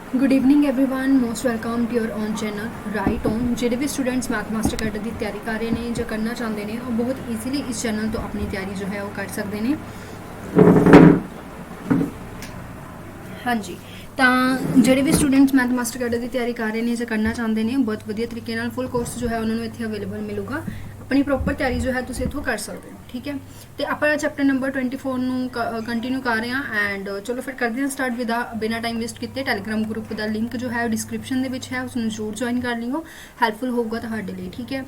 Good evening everyone most welcome to your own channel right on. ਜਿਹੜੇ ਵੀ students math master cadre ਦੀ ਤਿਆਰੀ ਕਰ ਰਹੇ ਨੇ ਜਾਂ ਕਰਨਾ ਚਾਹੁੰਦੇ ਨੇ ਉਹ ਬਹੁਤ ਈਜ਼ੀਲੀ ਇਸ ਚੈਨਲ ਤੋਂ ਆਪਣੀ ਤਿਆਰੀ ਜੋ ਹੈ ਉਹ ਕਰ ਸਕਦੇ ਨੇ। ਹਾਂਜੀ ਤਾਂ ਜਿਹੜੇ ਵੀ ਸਟੂਡੈਂਟਸ ਮੈਥ ਮਾਸਟਰ ਕੈਡਰ ਦੀ ਤਿਆਰੀ ਕਰ ਰਹੇ ਨੇ ਜਾਂ ਕਰਨਾ ਚਾਹੁੰਦੇ ਨੇ ਬਹੁਤ ਵਧੀਆ ਤਰੀਕੇ ਨਾਲ ਫੁੱਲ ਕੋਰਸ ਜੋ ਹੈ ਉਹਨਾਂ ਨੂੰ ਇੱਥੇ ਅਵੇਲੇਬਲ ਮਿਲੂਗਾ। अपनी प्रॉपर तैयारी जो है तुम इतों कर सकते हो। ठीक है तो आप चैप्टर नंबर 24 कंटिन्यू कर रहे हैं एंड चलो फिर करते हैं स्टार्ट विद बिना टाइम वेस्ट किए। टैलीग्राम ग्रुप का लिंक जो है डिस्क्रिप्शन के है उसमें जरूर ज्वाइन कर लियो, हैल्पफुल होगा तुम्हारे लिए। ठीक है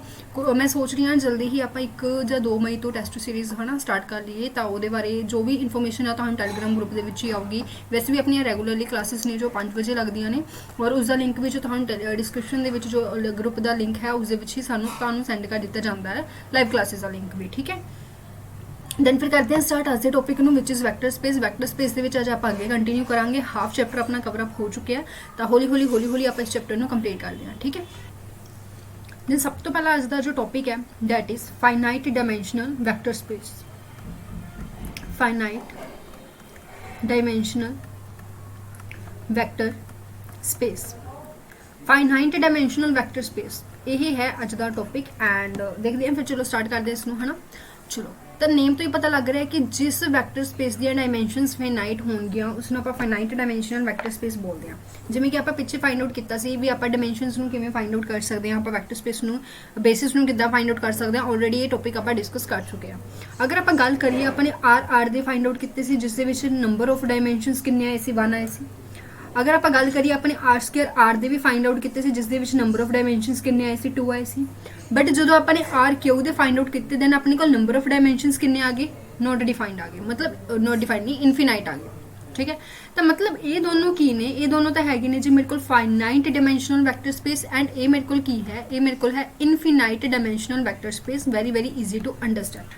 मैं सोच रही हाँ जल्दी ही आप 1 या 2 मई तो टैसट सीरीज़ है ना स्टार्ट कर लीए तो वो बारे जो भी इन्फॉर्मेशन है तो टैलीग्राम ग्रुप के ही आऊगी। वैसे भी अपन रेगूलरली क्लासेस ने जो 5 बजे लगदियां ने और उसका लिंक भी जो डिस्क्रिप्शन के जो ग्रुप का लिंक है उस सानू सेंड कर दिता जाता है लाइव क्लासेस का लिंक भी। ठीक है दैन फिर करते हैं स्टार्ट आज के टॉपिक में which is vector space. Vector space के अज आप आगे कंटिन्यू करांगे। हाफ चैप्टर अपना कवर अप हो चुके हैं तो हौली हौली आप इस चैप्टर को कंप्लीट कर लें। ठीक है दैन सब तो पहला अज का जो टॉपिक है that is finite dimensional vector space. Finite dimensional vector space finite dimensional vector space यही है अज का टॉपिक एंड देखते हैं फिर चलो स्टार्ट करते हैं इसमें है ना। चलो तो नेम तो ही पता लग रहा है कि जिस वैक्टर स्पेस दी डायमेंशनस फाइनाइट होणगियां उसनूं आपां फाइनाइट डायमेंशनल वैक्टर स्पेस बोलते हैं। जिवें कि आपां पिछे फाइंड आउट किया सी भी आपां डायमेंशनस नूं किवें फाइंड आउट कर सकते हैं, आपां वैक्टर स्पेस नूं बेसिस नूं किद्दां फाइंड आउट कर सकते हैं। ऑलरेडी ये टॉपिक आपां डिस्कस कर चुके हैं। अगर आपां गल करिए अपने आर दे फाइंड आउट कीते सी जिस दे विच नंबर ऑफ डायमेंशनस किन्ने आए सी 1 आए सी। अगर आप गल करिए अपने आर स्केयर आर दे भी फाइंड आउट किए जिस दे विच नंबर ऑफ डायमेंशनस किन्ने आए सी 2 आए सी। बट जो अपने आर क्यू दे फाइंड आउट किए दैन अपने को नंबर ऑफ डायमेंशनस किन्ने आ गए नॉट डिफाइंड आ गए, मतलब नॉट डिफाइंड नहीं इनफिनाइट आ गए। ठीक है तो मतलब ये दोनों की ने ये दोनों तो है ने जी मेरे को finite dimensional vector space and ये मेरे को की है ये मेरे को है infinite dimensional vector space. Very easy to understand.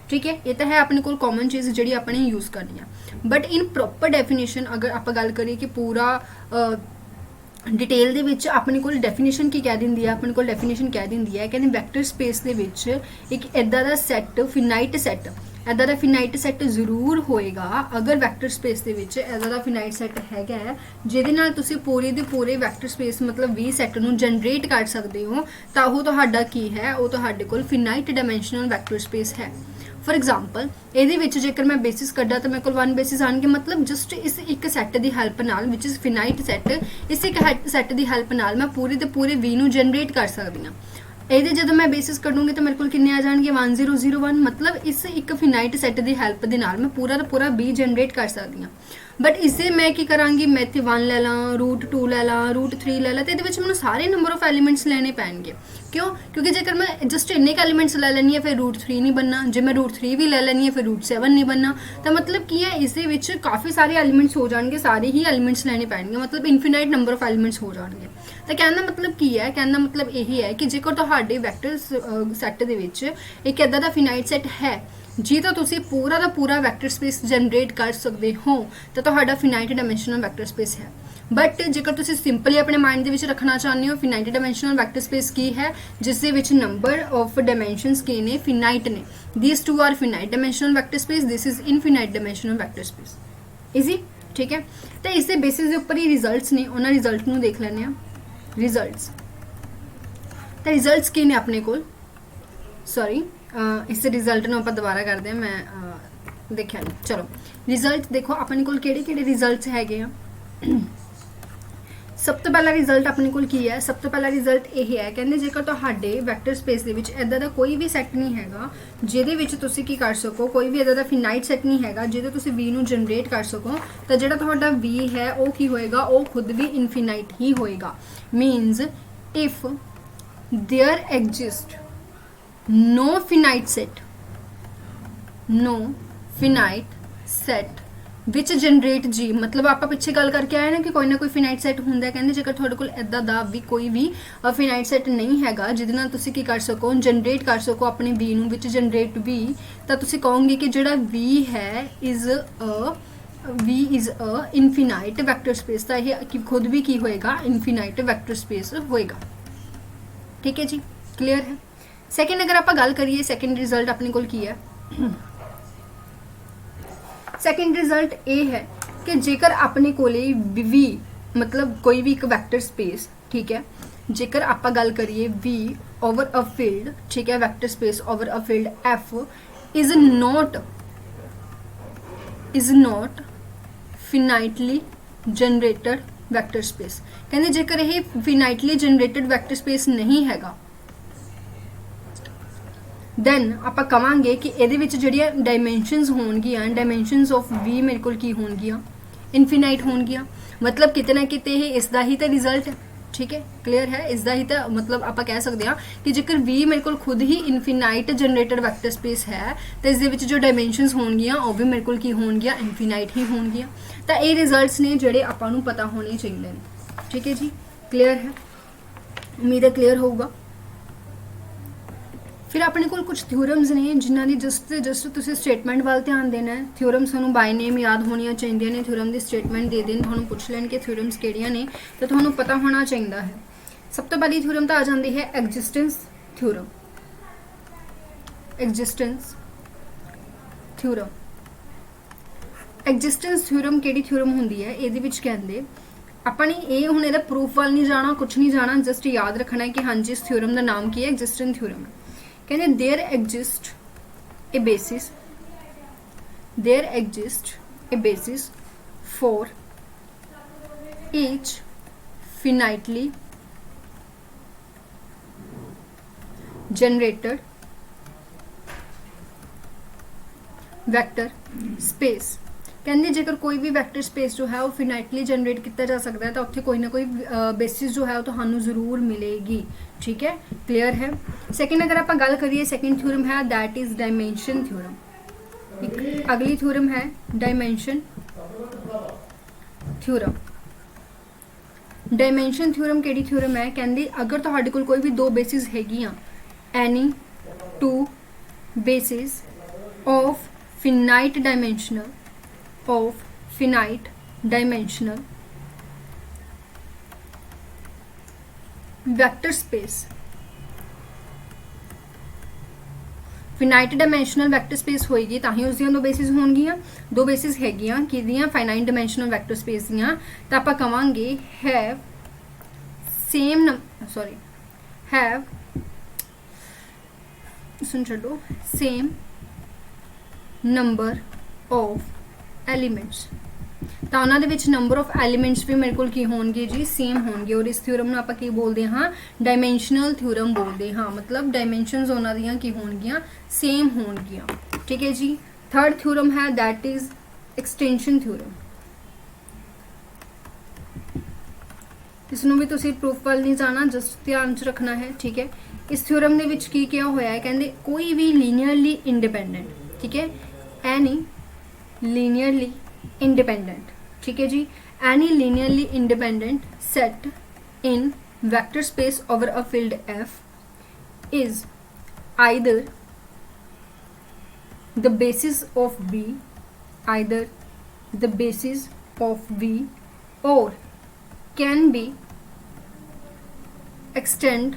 ठीक है ये तो है अपने को कॉमन चीज़ जी अपने यूज़ करनी है। बट इन प्रॉपर डेफिनेशन अगर आप गल करिए कि पूरा डिटेल दे विच अपने को डेफिनेशन की कह दिंदी है, अपने को डेफिनेशन कह दिंदी है कि वैक्टर स्पेस दे विच एक इदा दा सैट फिनाइट सैट इदा दा फिनाइट सैट जरूर होएगा। अगर वैक्टर स्पेस दे विच इदा दा फिनाइट सैट हैगा जिहदे नाल तुसीं पूरे दे पूरे वैक्टर स्पेस मतलब V सैट नूं जनरेट कर सकते हो तो वो तुहाडा की है वो तुहाडे कोल फिनाइट डायमेंशनल वैक्टर स्पेस है। फॉर एग्जाम्पल ये जेकर मैं बेसिस कड्डा तो मेरे को 1 बेसिस आएंगे मतलब जस्ट इस एक सैट की हेल्प नाल विच इज़ फिनाइट सैट इस एक सैट की हेल्प नाल मैं पूरे के पूरे V नूं जनरेट कर सकती हाँ। ये जो मैं बेसिस करूँगी तो मेरे को किन्ने आ जाएंगे 1001 मतलब इस एक फिनाइट सैट की हेल्प के नाल मैं पूरा का पूरा B जनरेट कर सकती हाँ। बट इसे मैं की कराँगी मैं इतने 1 ले ला √2 ले ला √3 ले ला तो ये मैं सारे नंबर ऑफ एलीमेंट्स लेने पैणगे। क्यों क्योंकि जेकर मैं जस्ट इन्ने एलीमेंट्स ले लैनी है फिर √3 नहीं बनना, जो मैं √3 भी ले लैनी है फिर √7 नहीं बनना। तो मतलब की है इस काफ़ी सारे एलीमेंट्स हो जाएंगे, सारे ही एलीमेंट्स लेने पैणगे मतलब इनफिनाइट नंबर ऑफ एलीमेंट्स हो जाएंगे। तो कहना मतलब की है कहना मतलब यही है कि जेकर तुहाडे वैक्टर सैट दे विच एक इदां दा फिनाइट सैट है जी तो तुसी पूरा का पूरा वैक्टर स्पेस जनरेट कर सकते हो तो तुहाडा फिनाइट डायमेंशनल वैक्टर स्पेस है। बट जेकर तुसी सिंपली अपने माइंड दे विच रखना चाहते हो फिनाइट डायमेंशनल वैक्टर स्पेस की है जिस दे विच नंबर ऑफ डायमेंशनस के ने फिनाइट ने। This two are finite dimensional vector space, this is infinite dimensional vector space. Easy ठीक है तो इस बेसिस के उपर ही रिजल्ट्स ने उन्होंने रिजल्ट नूं देख लैने आ। रिजल्ट्स तो रिजल्ट्स की ने अपने को सॉरी इस रिजल्ट नूं आपां दोबारा करते हैं मैं देखा नहीं। चलो रिजल्ट देखो अपने को किहड़े रिजल्ट्स हैगे आ। सब तो पहला रिजल्ट अपने को की है सब तो पहला रिजल्ट यही है कहते जेकर तुहाडे वैक्टर स्पेस दे विच इदां दा कोई भी सैट नहीं हैगा जिहदे विच तुसीं की कर सको कोई भी इदां दा फिनाइट सैट नहीं हैगा जिहदे तुसीं V नूं जनरेट कर सको तो जिहड़ा तुहाडा V है वो की होएगा वो खुद भी इनफिनाइट ही होएगा। Means if there exist no finite set which generate G मतलब आप पिछे गल करके आए ना कि कोई ना कोई फिनाइट सैट होंगे कहते जेकर थोड़े को इदा का भी कोई भी फिनाइट सैट नहीं हैगा जिहदे नाल तुसीं की कर सको जनरेट कर सको अपने V नूं विच जनरेट V तो तुसीं कहोगे कि जिहड़ा V है is a infinite vector space. तो यह खुद भी की होएगा इनफिनाइट वैक्टर स्पेस होएगा। ठीक है जी क्लीयर है। सैकेंड अगर आप गल करिए सैकेंड रिजल्ट अपने को की है सैकेंड रिजल्ट ये है कि जेकर अपने को V मतलब कोई भी एक वैक्टर स्पेस, ठीक है, जेकर आपां गल करिए V ओवर अ फील्ड, ठीक है, vector space over a field F is not finitely generated vector space. कहते जेकर ये फिनाइटली जनरेटेड वैक्टर स्पेस नहीं हैगा, दैन ਆਪਾਂ ਕਵਾਂਗੇ कि ਇਹਦੇ ਵਿੱਚ ਜਿਹੜੀਆਂ ਡਾਇਮੈਂਸ਼ਨਸ ਹੋਣਗੀਆਂ, ਡਾਇਮੈਂਸ਼ਨਸ ਆਫ V ਮੇਰੇ ਕੋਲ ਕੀ ਹੋਣਗੀਆਂ, ਇਨਫਿਨਾਈਟ ਹੋਣਗੀਆਂ। मतलब किते ना किते ये इसका ही तो रिजल्ट है, ठीक है, क्लियर है, इसका ही तो मतलब आप कह सकते हैं कि जेकर V मेरे को खुद ही इनफिनाइट जनरेटेड वैक्टर स्पेस है तो इस जो डायमेंशनस होणगियां वो भी मेरे को की होणगियां इनफिनाइट ही होणगियां। तो ये रिजल्ट्स ने जिहड़े आपां नूं पता होने चाहिए, ठीक है जी, क्लियर है, उम्मीद है क्लियर होगा। फिर अपने कोल कुछ थ्योरम्स ने जिन्हों की जस्ट तुसीं स्टेटमेंट वाल ध्यान देना है। थ्योरम्स तुहानूं बाय नेम याद होनियां चाहिए ने, थ्योरम की स्टेटमेंट दे देन, तुहानूं पुछ लैन कि थ्योरम्स किहड़ियां ने तो तुहानूं पता होना चाहिए है। सब तो पहली थ्योरम तो आ जाती है existence theorem. Existence theorem, existence theorem किहड़ी थ्योरम हुंदी है, इहदे विच कहंदे अपनी ये हुण इहदा प्रूफ वाल नहीं जाना, कुछ नहीं जाना, जस्ट याद रखना है कि हाँ जी इस थ्योरम का नाम की है, एग्जिस्टेंस थ्योरम है। कहते there exist a basis for each finitely generated vector space. कहते जेकर कोई भी वैक्टर स्पेस जो है वो फिनाइटली जनरेट किया जा सकता है तो उत्थे कोई ना कोई बेसिस जो है वो तो जरूर मिलेगी, ठीक है, क्लियर है। सैकेंड अगर आप गल करिए, सैकेंड थ्योरम है दैट इज डायमेंशन थ्योरम। एक अगली थ्योरम है डायमेंशन थ्योरम। डायमेंशन थ्योरम केड़ी थ्योरम है, कहते अगर तुहाडे कोल कोई भी दो बेसिस हैगियां, any two basis of finite dimensional vector space, finite dimensional vector space होएगी तां ही उसदियां दो बेसिस होणगियां। दो बेसिस हैगियां किहदियां, फाइनाइट डायमेंशनल वैक्टर स्पेस दियां, तो आपां कवांगे have same number of elements. तो उन्होंने विच नंबर ऑफ एलिमेंट्स भी मेरे को की होंगे जी, सेम होंगे। और इस थ्योरम आप की बोलते हाँ, डायमेंशनल थ्योरम बोलते हाँ, मतलब डायमेंशनस उन्होंने की होंगियां सेम होंगियां, ठीक है जी। थर्ड थ्योरम है दैट इज एक्सटेंशन थ्योरम। इसनों भी तुसी प्रूफ वाल नहीं जाना, जस्ट ध्यान च रखना है, ठीक है। इस थ्योरम दे विच की क्या होया है, कहंदे कोई भी लीनियरली इंडिपेंडेंट, ठीक है, एनी लीनियरली इंडिपेंडेंट, ठीक है जी, any linearly independent set in vector space over a field F is either the basis of B, either the basis of B or can be extend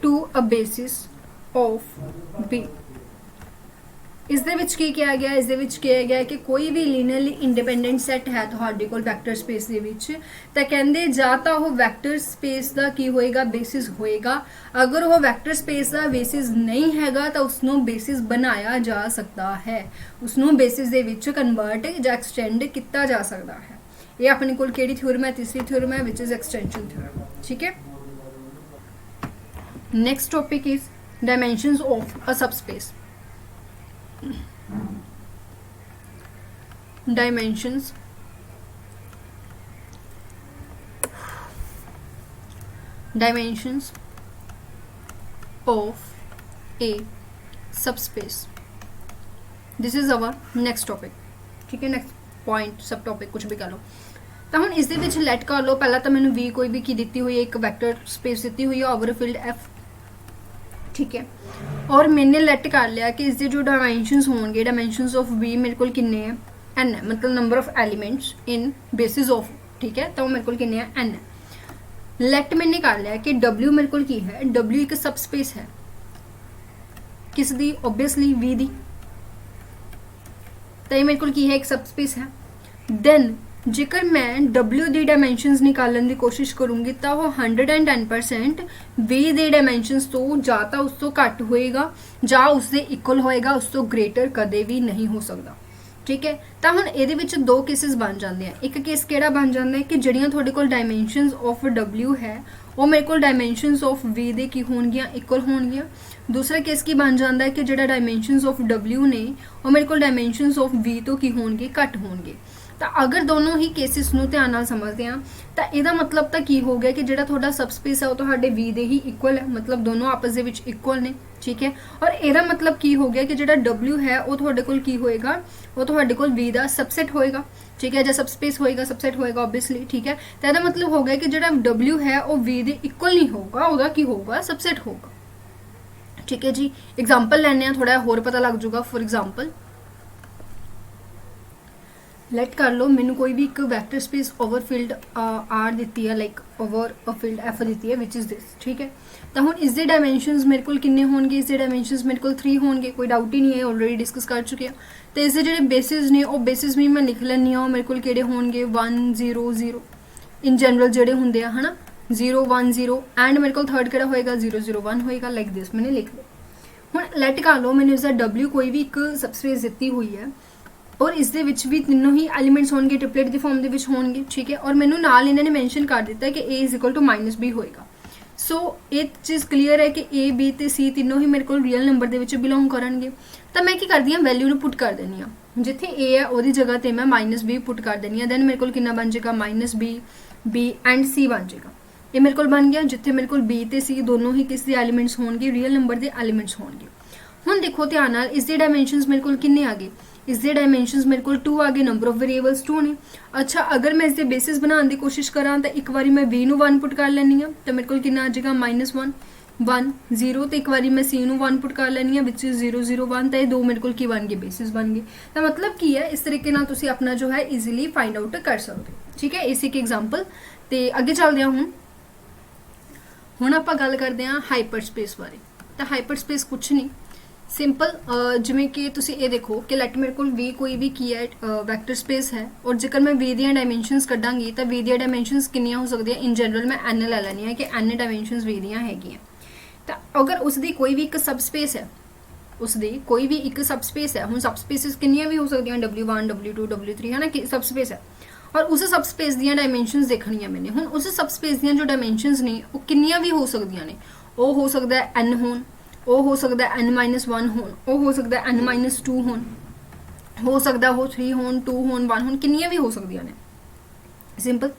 to a basis of B. इस दे विच की किया गया, इस दे विच किया गया कि कोई भी लीनियरली इंडिपेंडेंट सैट है तुहाडे कोल वैक्टर स्पेस दे विच, तां कहंदे जां तां ओह वैक्टर स्पेस दा की होएगा, बेसिस होएगा। अगर वह वैक्टर स्पेस दा बेसिस नहीं हैगा तो उसनों बेसिस बनाया जा सकता है, उसनों बेसिस दे विच कन्वर्ट जां एक्सटेंड किया जा सकता है। ये अपने कोल केड़ी थ्योरम है, तीसरी थ्योरम है विच इज एक्सटेंशन थ्योरम, ठीक है। Next topic is dimensions of a subspace. dimensions of a subspace, this is our next topic, ठीक है, नेक्स्ट पॉइंट सब टॉपिक कुछ भी कह लो। तो हम इस लैट कर लो, पहला तो मैंने V कोई भी की दी हुई है, एक वैक्टर स्पेस दी हुई है ओवर फील्ड F, ठीक है, और मैंने लैट कर लिया कि इसके जो डायमेंशंस होंगे, डायमेंशंस ऑफ V मेरे को किन्ने हैं, n है, मतलब number of elements in basis of, ठीक है, तो मेरे को किन्ने हैं, n है। लैट मैंने कर लिया कि W मेरे को की है, W एक सब स्पेस है, किस दी, ओबवियसली V दी, तो ये मेरे को की है एक सब स्पेस है। देन जेकर मैं W ਦੀ ਡਾਇਮੈਂਸ਼ਨਸ ਨਿਕਾਲਣ ਦੀ ਕੋਸ਼ਿਸ਼ ਕਰੂੰਗੀ ਤਾਂ ਉਹ 110% V ਦੇ ਡਾਇਮੈਂਸ਼ਨਸ ਤੋਂ ਜਾਂ ਤਾਂ ਉਸ ਤੋਂ ਘੱਟ ਹੋਏਗਾ ਜਾਂ ਉਸ ਦੇ ਇਕੁਅਲ ਹੋਏਗਾ, ਉਸ ਤੋਂ ਗ੍ਰੇਟਰ ਕਦੇ ਵੀ ਨਹੀਂ ਹੋ ਸਕਦਾ। ठीक है, तो हुण ਇਹਦੇ ਵਿੱਚ दो केसेस बन जाते हैं। एक केस ਕਿਹੜਾ बन जाता है कि ਜਿਹੜੀਆਂ ਤੁਹਾਡੇ ਕੋਲ डायमेंशनस ऑफ W है वो मेरे को डायमेंशनस ऑफ V ਦੇ ਕੀ ਹੋਣਗੀਆਂ, इक्वल ਹੋਣਗੀਆਂ। दूसरा केस की बन जाता है कि ਜਿਹੜਾ डायमेंशनस ऑफ W ने वो मेरे को डायमेंशनस ऑफ V तो की होणगे, घट होणगे। तो अगर दोनों ही केसिस ਨੂੰ ਧਿਆਨ ਨਾਲ ਸਮਝਦੇ ਹਾਂ ਤਾਂ ਇਹਦਾ ਮਤਲਬ ਤਾਂ ਕੀ ਹੋ ਗਿਆ ਕਿ ਜਿਹੜਾ ਤੁਹਾਡਾ ਸਬਸਪੇਸ ਹੈ ਉਹ ਤੁਹਾਡੇ V ਦੇ ਹੀ ਇਕੁਅਲ ਹੈ, ਮਤਲਬ ਦੋਨੋਂ ਆਪਸ ਦੇ ਵਿੱਚ ਇਕੁਅਲ ਨੇ। ठीक है, और ਇਹਦਾ मतलब की हो गया कि ਜਿਹੜਾ W है वो ਤੁਹਾਡੇ ਕੋਲ ਕੀ ਹੋਏਗਾ, वो ਤੁਹਾਡੇ ਕੋਲ V ਦਾ सबसेट होएगा। ठीक है, जो सबस्पेस होएगा सबसेट होएगा ऑब्वियसली। ठीक है, तो ਇਹਦਾ मतलब हो गया कि ਜਿਹੜਾ W है वो V ਦੇ इक्वल नहीं होगा, ਉਹਦਾ ਕੀ ਹੋगा, सबसेट होगा। ठीक है जी, एग्जांपल ਲੈਣੇ ਆ, ਥੋੜਾ ਹੋਰ ਪਤਾ ਲੱਗ ਜਾਊਗਾ। फॉर एग्जांपल लेट कर लो मैंने कोई भी एक vector space over field R दी है, लाइक ओवर फील्ड एफ दी है विच इज़ दिस। ठीक है, तो हुण इसके डायमेंशनस मेरे को किन्ने होणगे, इसके डायमेंशनस मेरे को 3 होणगे, कोई डाउट ही नहीं है, ऑलरेडी डिस्कस कर चुके हैं। तो इसके जो बेसिस ने वो बेसिस भी मैं लिख लैनी हाँ, मेरे को किहड़े होणगे 1 0 0 इन जनरल जिहड़े हुंदे आ, है ना, 0 1 0 एंड मेरे को थर्ड किहड़ा होएगा 0 0 1 होएगा, लाइक दिस मैंने लिख लिया। हुण लेट कर लो मैंने इसका W कोई भी एक सबस्पेस दी हुई है और इस दे विच भी तीनों ही एलीमेंट्स होंगे, ट्रिपलेट की फॉर्म दे विच होंगे। ठीक है, और मैनू नाल इन्होंने मैंशन कर दिता है कि A is equal to -B होएगा। सो ये चीज़ क्लीयर है कि A B ते C तीनों ही मेरे को रियल नंबर दे विच बिलोंग करनगे। तो मैं की करदी हां, वैल्यू नू पुट कर देनी हां, जिथे A है उहदी जगह ते मैं -B पुट कर देनी हां। दैन मेरे को कितना बन जाएगा, -B B एंड C बन जाएगा। ये मेरे को बन गया, जिथे मेरे को B ते C दोनों ही किस दे एलीमेंट्स होंगे, रियल नंबर दे एलीमेंट्स होंगे। हुण देखो ध्यान नाल, इस दे डायमेंशनस मेरे को किन्ने आ गए, इसके डायमेंशनस मेरे को 2 आ गए, नंबर ऑफ वेरिएबल्स 2 ने। अच्छा, अगर मैं इसके बेसिस बनाने की कोशिश करा तो एक बार मैं V नू 1 पुट कर लैनी हाँ, तो मेरे को कितना आ जाएगा -1 1 0, तो एक बार मैं C नू 1 पुट कर लैनी हाँ विच 0 0 1, तो ये दो मेरे को की बन गए, बेसिस बन गए। तो मतलब की है, इस तरीके नाल तुसी अपना जो है ईजीली फाइंड आउट कर सकते हो। ठीक है, इसी की एग्जाम्पल। तो अगे चलते हैं, हुण आपां गल करते हैं हाइपर स्पेस बारे। तो हाइपर स्पेस कुछ नहीं, सिंपल जिमें कि तुसी ये देखो कि लेट मेरे को V कोई भी की है वैक्टर स्पेस है, और जेकर मैं V दी डायमेंशनस कड्डांगी तो V दी डायमेंशनस कितनी हो सकती है, इन जनरल मैं N ले लैनी है कि N डायमेंशनस V दी हैगी। तो अगर उसकी कोई भी एक सबस्पेस है, उसकी कोई भी एक सबस्पेस है, हुण सबस्पेसिस कितनी भी हो सकती हैं, W1 W2 W3 है ना, कि सबस्पेस है, और उस सबस्पेस दी डायमेंशनस देखनी है मैंने। हुण उस सबस्पेस दी जो डायमेंशनस ने वो कितनी भी हो सकती ने, वो हो सकता है N होन, वो हो सकता है N-1 होन, वो हो सकता है N-2 होन, हो सकता है वो 3 होन 2 होन 1 होन, कितनी भी हो सकती ने, सिंपल।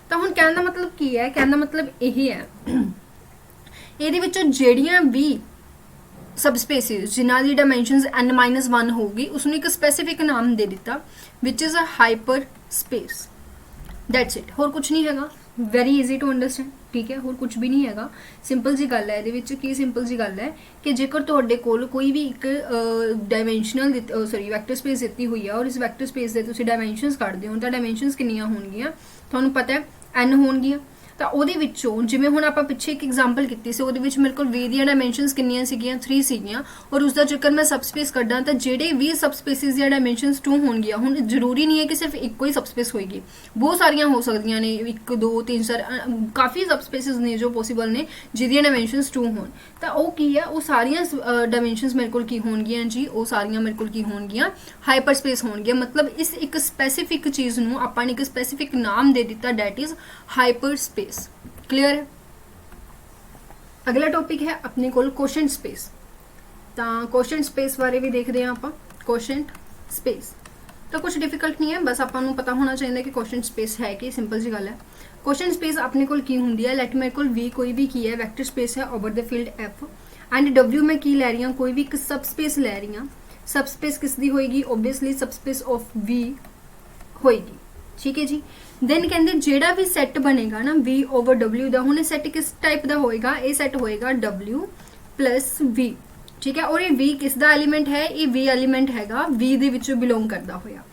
तो हुण कहने का मतलब की है, कहने का मतलब यही है, ये ਜਿਹੜੀਆਂ भी सबस्पेसिस जिन्हां दी डायमेंशनस N-1 होगी उसनूं एक स्पैसीफिक नाम दे दिता which is a hyper space. That's it, होर कुछ नहीं हैगा, वेरी ईजी टू अंडरस्टैंड। ठीक है, होर कुछ भी नहीं हैगा, सिंपल जी गल है। ये की सिंपल जी गल है कि जेकर तुहाडे कोल कोई भी एक डायमेंशनल सॉरी वैक्टर स्पेस दी हुई है और इस वैक्टर स्पेस के तुसीं डायमेंशनस कढदे हो तो डायमेंशनस कितनियां होणगियां, तुहानूं पता है N होणगियां। तो ਉਹਦੇ ਵਿੱਚੋਂ ਜਿਵੇਂ ਹੁਣ ਆਪਾਂ ਪਿੱਛੇ ਇੱਕ ਐਗਜ਼ਾਮਪਲ ਕੀਤੀ ਸੀ, ਉਹਦੇ ਵਿੱਚ ਮੇਰੇ ਕੋਲ V ਦੀਆਂ ਡਾਇਮੈਂਸ਼ਨਸ ਕਿੰਨੀਆਂ ਸੀਗੀਆਂ, 3 ਸੀਗੀਆਂ, ਔਰ ਉਸ ਦਾ ਜੇਕਰ ਮੈਂ ਸਬਸਪੇਸ ਕੱਢਾਂ ਤਾਂ ਜਿਹੜੇ ਵੀ ਸਬਸਪੇਸਿਸ ਦੀਆਂ ਡਾਇਮੈਂਸ਼ਨਸ 2 ਹੋਣਗੀਆਂ। ਹੁਣ ਜ਼ਰੂਰੀ ਨਹੀਂ ਹੈ ਕਿ ਸਿਰਫ ਇੱਕੋ ਹੀ ਸਬਸਪੇਸ ਹੋਏਗੀ, ਬਹੁਤ ਸਾਰੀਆਂ ਹੋ ਸਕਦੀਆਂ ਨੇ, 1 2 3 4 ਕਾਫੀ ਸਬਸਪੇਸਿਸ ਨੇ ਜੋ ਪੋਸੀਬਲ ਨੇ ਜਿਹਦੀਆਂ ਡਾਇਮੈਂਸ਼ਨਸ 2 ਹੋਣ। ਤਾਂ ਉਹ ਕੀ ਹੈ, ਉਹ ਸਾਰੀਆਂ ਡਾਇਮੈਂਸ਼ਨਸ ਮੇਰੇ ਕੋਲ ਕੀ ਹੋਣਗੀਆਂ ਜੀ, ਉਹ ਸਾਰੀਆਂ ਮੇਰੇ ਕੋਲ ਕੀ ਹੋਣਗੀਆਂ, ਹਾਈਪਰ ਸਪੇਸ ਹੋਣਗੀਆਂ। मतलब इस एक स्पैसीफिक चीज़ नूं आपां ने एक स्पैसीफिक नाम दे दिता, that is hyper space. Clear है। अगला टॉपिक है अपने कोल क्वोशेंट स्पेस। तो क्वोशेंट स्पेस बारे भी देखते हैं आप। क्वोशेंट स्पेस तो कुछ डिफिकल्ट नहीं है, बस आपां नूं पता होना चाहिए कि क्वोशेंट स्पेस है कि, सिंपल जी गल है। क्वोशेंट स्पेस अपने कोल की हुंदी है, लेट मेरे कोल V कोई भी की है वैक्टर स्पेस है over the field F and W मैं की लै रही हूँ, कोई भी एक सब स्पेस लै रही हूँ। सब स्पेस किसदी होएगी, ओबवियसली सब स्पेस ऑफ V होएगी। ठीक है जी। दैन कहते जेड़ा भी सैट बनेगा ना V ओवर W का, हुण सैट किस टाइप का होएगा, ये सैट होएगा W प्लस V। ठीक है, और ये V किस दा एलीमेंट है, ये V एलीमेंट हैगा V दे विच बिलोंग करदा होया।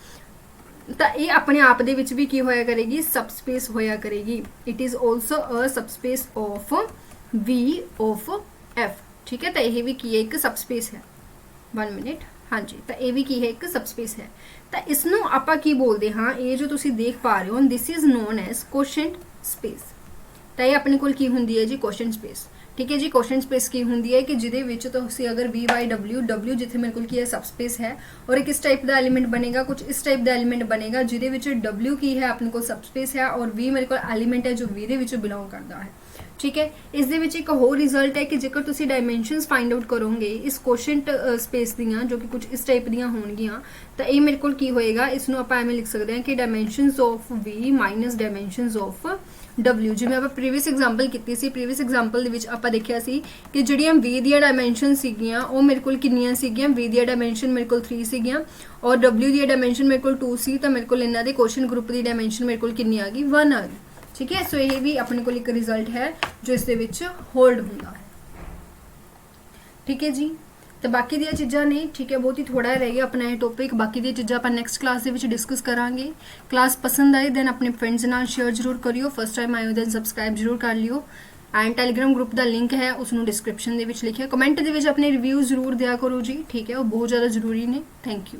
तो ये अपने आप दे विच भी की होया करेगी, सबस्पेस होया करेगी। It is also a subspace of V of F। ठीक है, तो यह भी की है एक सबस्पेस है। 1 मिनट। हाँ जी, तो ये भी की है एक सबस्पेस है। तो इसनों आपां की बोलते हाँ, ये जो तुसी देख पा रहे हो, this is known as quotient space. तो ये अपने कोल की हुंदी है जी क्वोशेंट स्पेस। ठीक है जी, क्वोशेंट स्पेस की हुंदी है कि जिहदे विच तुसी अगर वी बाई डब्ल्यू, डब्ल्यू जिथे मेरे कोल की है सबस्पेस है, और एक इस टाइप का एलीमेंट बनेगा, कुछ इस टाइप का एलीमेंट बनेगा जिहदे विच डब्ल्यू की है अपने कोल सबस्पेस है, और वी मेरे कोल एलीमेंट है जो वी दे विच बिलोंग करता है। ठीक है, इस दे विच एक होर रिजल्ट है कि जेकर तुसी डायमेंशनस फाइंड आउट करोगे इस क्वोशेंट स्पेस दियां, जो कि कुछ इस टाइप दियां होणगियां, तो ये मेरे को की होएगा, इसनों आपां एवें लिख सकते हैं कि dimensions of V minus dimensions of W. जिवें आपां प्रीवियस एग्जाम्पल कीती सी, प्रीवियस एग्जाम्पल दे विच आपां देखिया सी कि जिहड़ियां वी दियां डायमेंशन सीगियां वो मेरे कोल किन्नियां सीगियां, वी दियां डायमेंशन मेरे कोल 3 सीगियां और डब्ल्यू दी डायमेंशन मेरे कोल 2 सी, तो मेरे कोल इन्हां दे क्वोशेंट ग्रुप दी डायमेंशन मेरे कोल किन्नी आ गई, 1 आ गई। ठीक है, सो ये भी अपने को एक रिजल्ट है जो इस दे विच होल्ड होंदा है। ठीक है जी, तो बाकी दी चीज़ां ने, ठीक है, बहुत ही थोड़ा रह गया अपना ये टॉपिक। बाकी दी चीज़ां आप नैक्सट क्लास दे विच डिस्कस करांगे। क्लास पसंद आए दैन अपने फ्रेंड्स नाल शेयर जरूर करियो, फर्स्ट टाइम आए हो दैन सबसक्राइब जरूर कर लियो, एंड टैलीग्राम ग्रुप का लिंक है उसनों डिस्क्रिप्शन दे विच लिखिया। कमेंट दे विच अपने रिव्यू जरूर दिया करो जी, ठीक है, वो बहुत ज़्यादा जरूरी ने। Thank you.